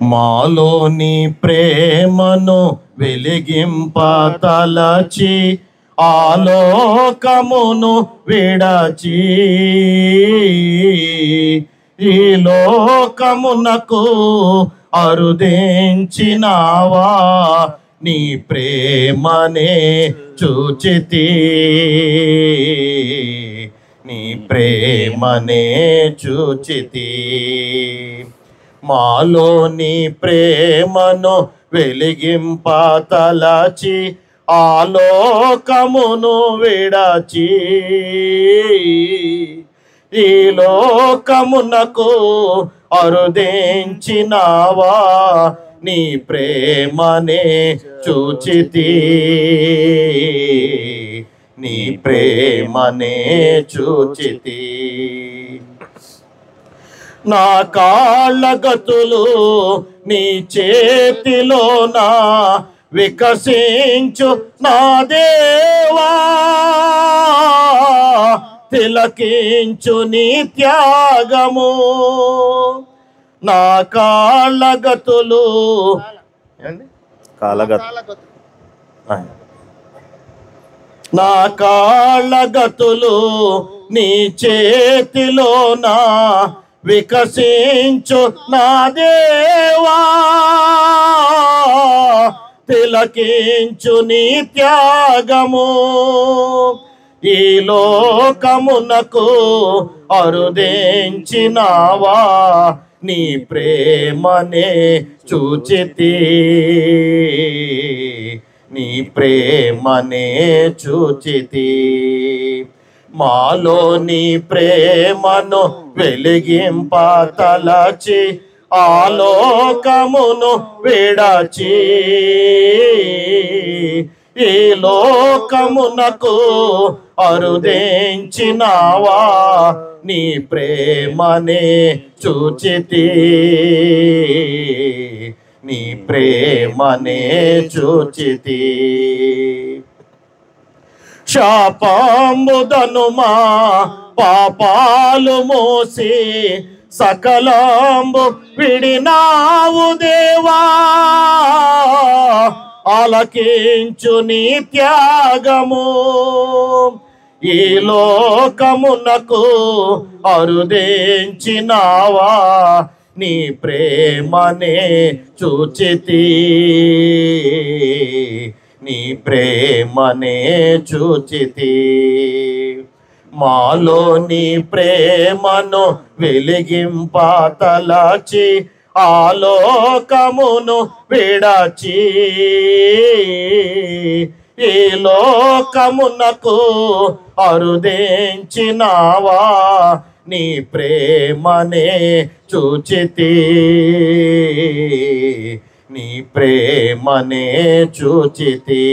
మాలోని ప్రేమను వెలిగింపతలచి ఆలోకమును విడచి ఈ లోకమునకు అరుదించినావా నీ ప్రేమనే చూచితి నీ ప్రేమనే చూచితి మాలోని ప్రేమను వెలిగింపతలచి ఆలోకమును విడచి ఈ లోకమునకు అరుదించినావా నీ ప్రేమనే చూచితి నీ ప్రేమనే చూచితి నా కాళ్ళగతులు నీ చేతిలోన వికసించు నా దేవా తిలకించు నీ త్యాగము నా కాళ్ళగతులు నా కాళ్ళగతులు నీ చేతిలోన వికసించు నా దేవా తిలకించు నీ త్యాగము ఈ లోకమునకు అరుదించినావా నీ ప్రేమనే చూచితి నీ ప్రేమనే చూచితి మాలోని ప్రేమను వెలిగింపతలచి ఆలోకమును విడచి ఈ లోకమునకు అరుదించినావా నీ ప్రేమనే చూచితి నీ ప్రేమనే చూచితి శాపంబుదనుమా పాపాలు మోసి సకలంబు విడినావు దేవా ఆలకించు నీ త్యాగము ఈ లోకమునకు అరుదించినావా నీ ప్రేమనే చూచితి నీ ప్రేమనే చూచితి మాలోని ప్రేమను వెలిగింపతలచి ఆలోకమును విడచి ఈ లోకమునకు అరుదించినావా నీ ప్రేమనే చూచితి నీ ప్రేమనే చూచితి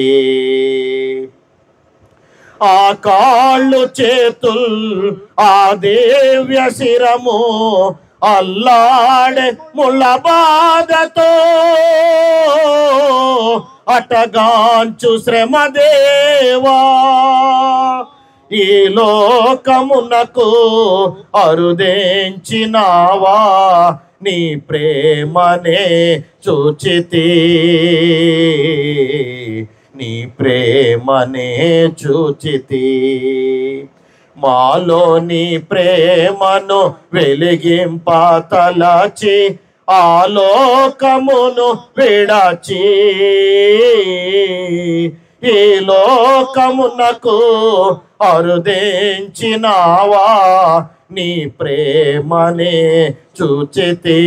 ఆ కాళ్ళు చేతుల్ ఆ దివ్య శిరము అల్లాడే ముళ్ళ బాధతో అటగాంచు శ్రమ దేవా ఈ లోకమునకు అరుదించినావా నీ ప్రేమనే చూచితి నీ ప్రేమనే చూచితి మాలోని ప్రేమను వెలిగింపతలచి ఆలోకమును విడచి ఈ లోకమునకు అరుదించినావా నీ ప్రేమనే చూచితి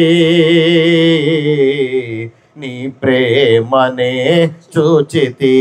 నీ ప్రేమనే చూచితి